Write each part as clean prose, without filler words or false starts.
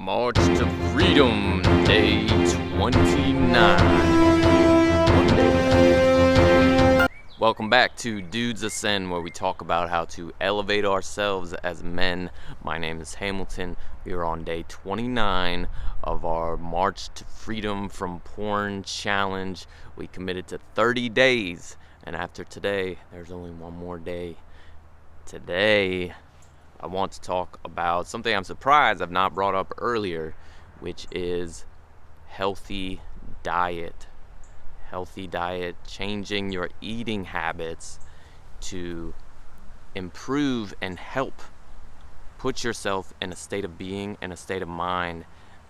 March to Freedom, Day 29. Welcome back to Dudes Ascend, where we talk about how to elevate ourselves as men. My name is Hamilton. We are on day 29 of our March to Freedom from Porn Challenge. We committed to 30 days, and after today, there's only one more day. Today, I want to talk about something I'm surprised I've not brought up earlier, which is healthy diet. Healthy diet, changing your eating habits to improve and help put yourself in a state of being and a state of mind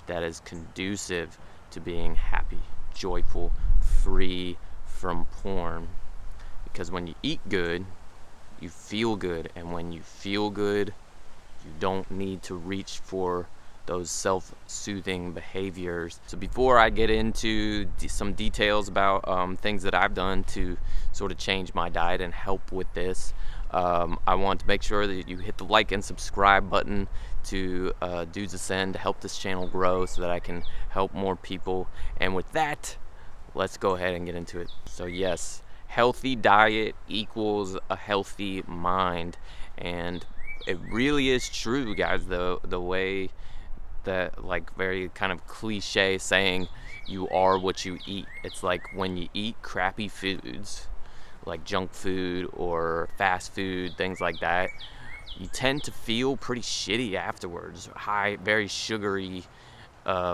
that is conducive to being happy, joyful, free from porn. Because when you eat good, you feel good, and when you feel good, you don't need to reach for those self-soothing behaviors. So before I get into some details about things that I've done to sort of change my diet and help with this, I want to make sure that you hit the like and subscribe button to Dudes Ascend to help this channel grow so that I can help more people. And with that, let's go ahead and get into it. So yes, healthy diet equals a healthy mind, and it really is true, guys. The way that, like, very kind of cliche saying, you are what you eat. It's like when you eat crappy foods like junk food or fast food, things like that, you tend to feel pretty shitty afterwards. Very sugary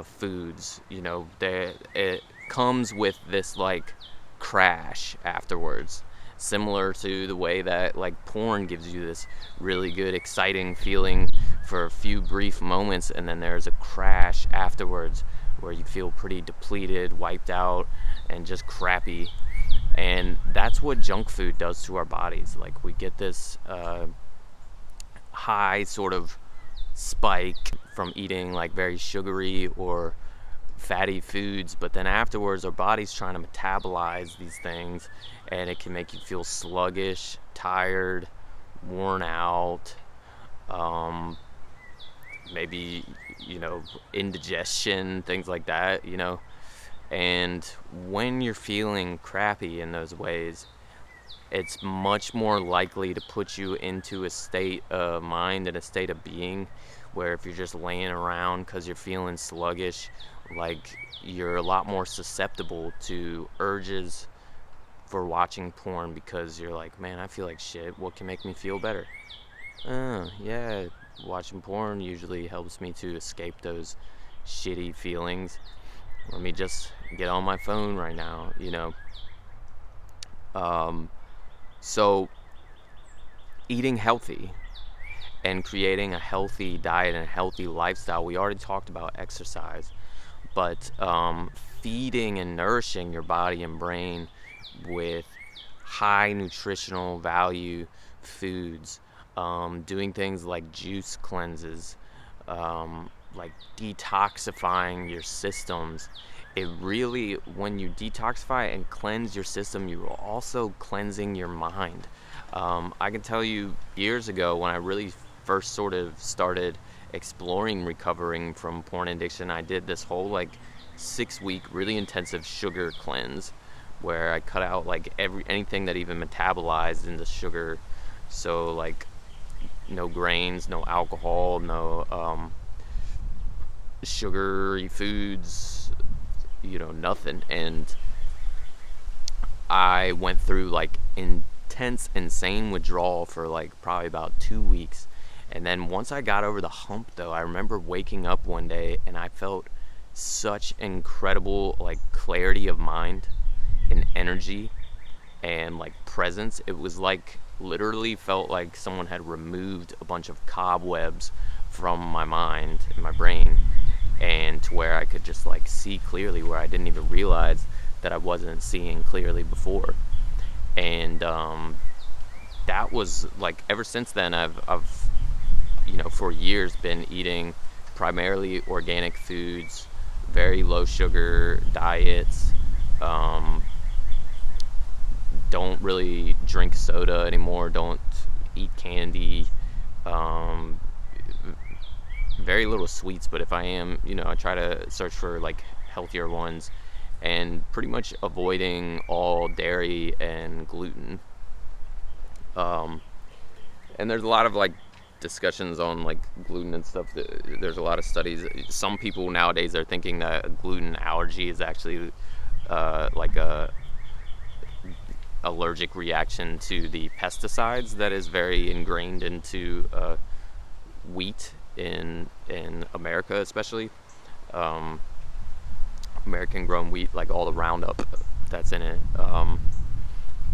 foods, you know, it comes with this like crash afterwards, similar to the way that like porn gives you this really good exciting feeling for a few brief moments, and then there's a crash afterwards where you feel pretty depleted, wiped out, and just crappy. And that's what junk food does to our bodies. Like, we get this high sort of spike from eating like very sugary or fatty foods, but then afterwards our body's trying to metabolize these things, and it can make you feel sluggish, tired, worn out, maybe, you know, indigestion, things like that, you know. And when you're feeling crappy in those ways, it's much more likely to put you into a state of mind and a state of being where, if you're just laying around because you're feeling sluggish, like, you're a lot more susceptible to urges for watching porn, because you're like, man, I feel like shit, what can make me feel better? Yeah, watching porn usually helps me to escape those shitty feelings. Let me just get on my phone right now, you know. So eating healthy and creating a healthy diet and a healthy lifestyle, we already talked about exercise, but feeding and nourishing your body and brain with high nutritional value foods, doing things like juice cleanses, like detoxifying your systems. It really, when you detoxify and cleanse your system, you're also cleansing your mind. I can tell you, years ago, when I really first sort of started exploring recovering from porn addiction, I did this whole like 6-week really intensive sugar cleanse, where I cut out like anything that even metabolized into sugar. So like no grains, no alcohol, no sugary foods, you know, nothing. And I went through like intense, insane withdrawal for like probably about 2 weeks. And then once I got over the hump, though, I remember waking up one day and I felt such incredible like clarity of mind and energy and like presence. It was like, literally felt like someone had removed a bunch of cobwebs from my mind and my brain, and to where I could just like see clearly where I didn't even realize that I wasn't seeing clearly before. And that was like, ever since then, I've you know, for years been eating primarily organic foods, very low sugar diets, don't really drink soda anymore, don't eat candy, very little sweets, but if I am, I try to search for like healthier ones, and pretty much avoiding all dairy and gluten. Um, and there's a lot of like discussions on like gluten and stuff. There's a lot of studies. Some people nowadays are thinking that gluten allergy is actually like a allergic reaction to the pesticides that is very ingrained into wheat in America, especially American grown wheat, like all the Roundup that's in it.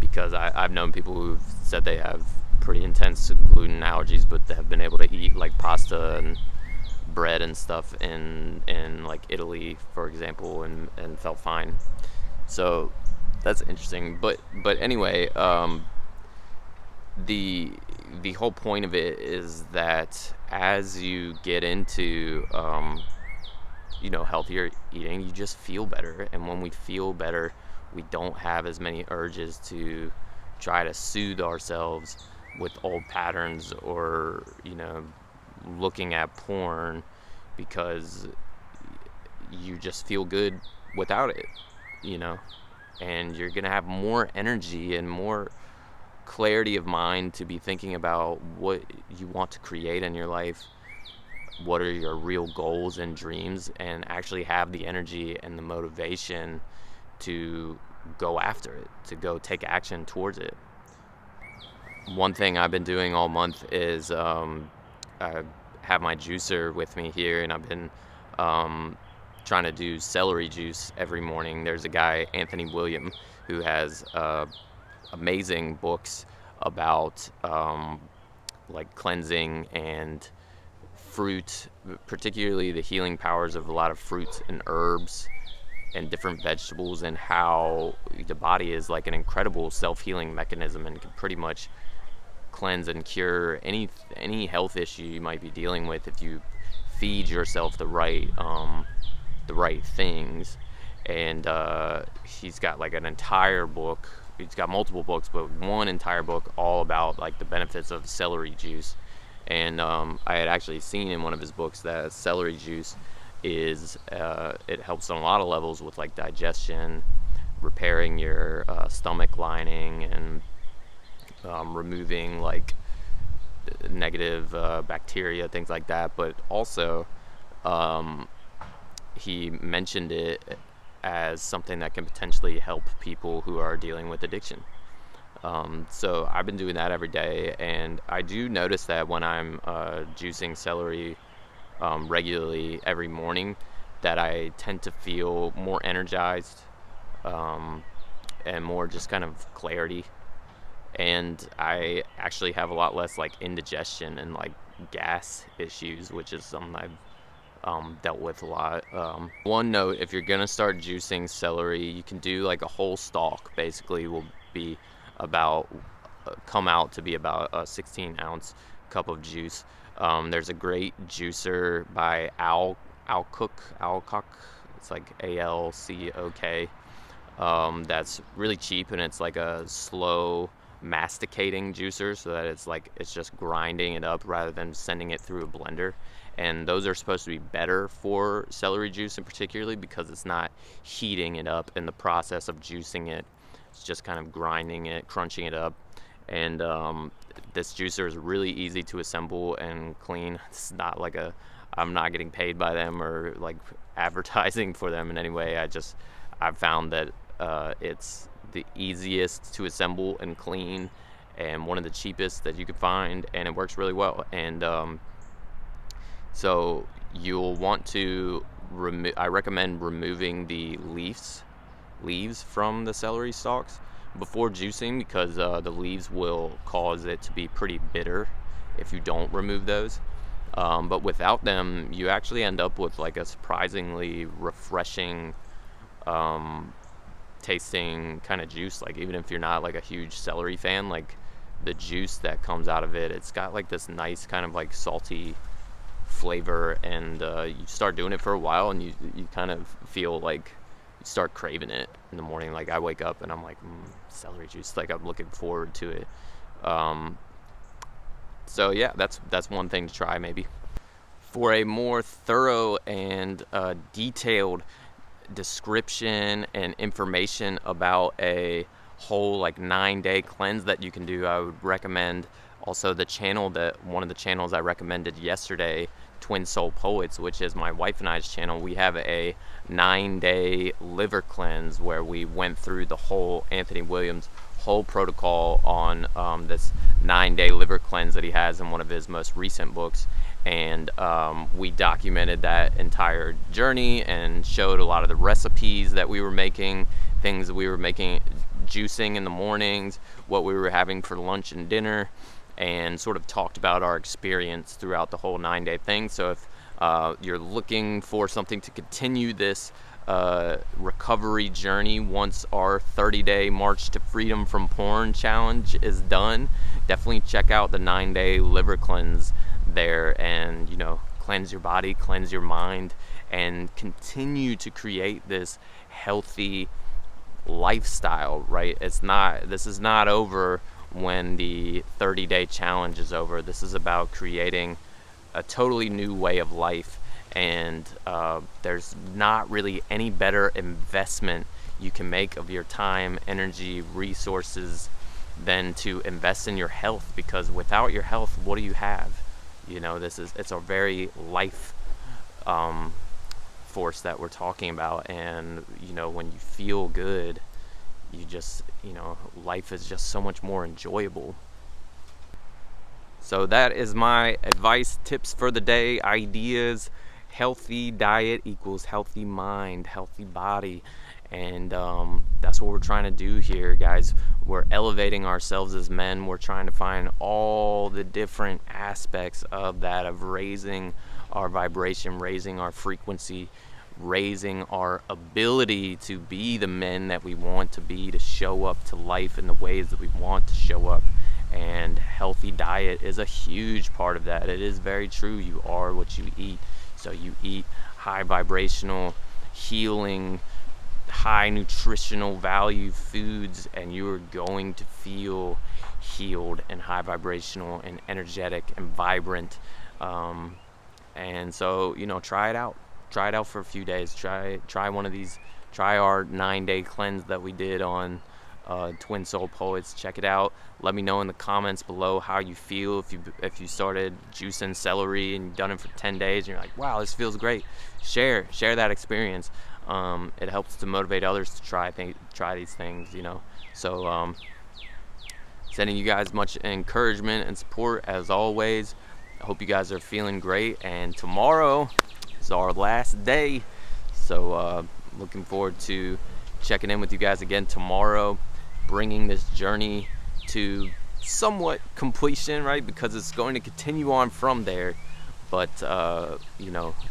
Because I've known people who've said they have pretty intense gluten allergies, but they have been able to eat like pasta and bread and stuff in like Italy, for example, and felt fine. So that's interesting. But anyway, the the whole point of it is that as you get into healthier eating, you just feel better, and when we feel better, we don't have as many urges to try to soothe ourselves with old patterns or looking at porn, because you just feel good without it, and you're gonna have more energy and more clarity of mind to be thinking about what you want to create in your life, what are your real goals and dreams, and actually have the energy and the motivation to go after it, to go take action towards it. One thing I've been doing all month is I have my juicer with me here, and I've been trying to do celery juice every morning. There's a guy, Anthony William, who has amazing books about like cleansing and fruit, particularly the healing powers of a lot of fruits and herbs and different vegetables, and how the body is like an incredible self-healing mechanism and can pretty much cleanse and cure any health issue you might be dealing with if you feed yourself the right things. And he's got like an entire book. He's got multiple books, but one entire book all about like the benefits of celery juice. And I had actually seen in one of his books that celery juice is it helps on a lot of levels with like digestion, repairing your stomach lining, and removing like negative bacteria, things like that. But also he mentioned it as something that can potentially help people who are dealing with addiction. So I've been doing that every day, and I do notice that when I'm juicing celery regularly every morning, that I tend to feel more energized and more just kind of clarity. And I actually have a lot less like indigestion and like gas issues, which is something I've dealt with a lot. One note, if you're gonna start juicing celery, you can do like a whole stalk. Basically will be about come out to be about a 16-ounce cup of juice. There's a great juicer by Alcock. It's like ALCOK. That's really cheap, and it's like a slow masticating juicer, so that it's just grinding it up rather than sending it through a blender. And those are supposed to be better for celery juice in particularly, because it's not heating it up in the process of juicing it. It's just kind of grinding it, crunching it up. And this juicer is really easy to assemble and clean. It's not like I'm not getting paid by them or like advertising for them in any way. I've found that it's the easiest to assemble and clean, and one of the cheapest that you can find, and it works really well. And so you'll want to I recommend removing the leaves from the celery stalks before juicing, because the leaves will cause it to be pretty bitter if you don't remove those. But without them, you actually end up with like a surprisingly refreshing tasting kind of juice. Like, even if you're not like a huge celery fan, like the juice that comes out of it, it's got like this nice kind of like salty flavor. And you start doing it for a while, and you kind of feel like you start craving it in the morning. Like, I wake up and I'm like, celery juice, like I'm looking forward to it. So yeah, that's one thing to try maybe. For a more thorough and detailed description and information about a whole like 9-day cleanse that you can do, I would recommend also the channel, that one of the channels I recommended yesterday, Twin Soul Poets, which is my wife and I's channel. We have a 9-day liver cleanse where we went through the whole Anthony Williams whole protocol on this 9-day liver cleanse that he has in one of his most recent books. And we documented that entire journey and showed a lot of the recipes that we were making, things that we were making, juicing in the mornings, what we were having for lunch and dinner, and sort of talked about our experience throughout the whole 9-day thing. So if you're looking for something to continue this recovery journey once our 30-day March to Freedom from Porn challenge is done, definitely check out the 9-day liver cleanse there, and cleanse your body, cleanse your mind, and continue to create this healthy lifestyle, right? This is not over when the 30-day challenge is over. This is about creating a totally new way of life, and there's not really any better investment you can make of your time, energy, resources than to invest in your health, because without your health, what do you have? It's a very life force that we're talking about, and when you feel good, you just life is just so much more enjoyable. So that is my advice, tips for the day, ideas. Healthy diet equals healthy mind, healthy body, and that's what we're trying to do here, guys. We're elevating ourselves as men. We're trying to find all the different aspects of that, of raising our vibration, raising our frequency, raising our ability to be the men that we want to be, to show up to life in the ways that we want to show up. And healthy diet is a huge part of that. It is very true. You are what you eat. So you eat high vibrational, healing, high nutritional value foods, and you're going to feel healed and high vibrational and energetic and vibrant. And so try it out for a few days. Try one of these. Try our 9-day cleanse that we did on Twin Soul Poets. Check it out. Let me know in the comments below how you feel. If you started juicing celery and you've done it for 10 days and you're like, wow, this feels great, share that experience. It helps to motivate others to try these things. So sending you guys much encouragement and support as always. I hope you guys are feeling great, and tomorrow is our last day, so looking forward to checking in with you guys again tomorrow, bringing this journey to somewhat completion, right? Because it's going to continue on from there, but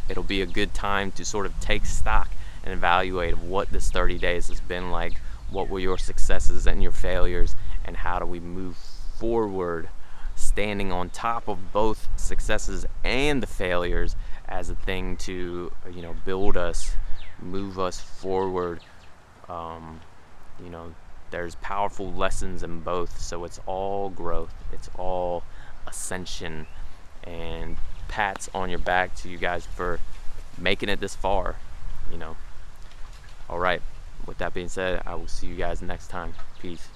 it'll be a good time to sort of take stock and evaluate what this 30 days has been like. What were your successes and your failures, and how do we move forward, standing on top of both successes and the failures as a thing to build us, move us forward. There's powerful lessons in both, so it's all growth, it's all ascension, and pats on your back to you guys for making it this far. All right, with that being said, I will see you guys next time. Peace.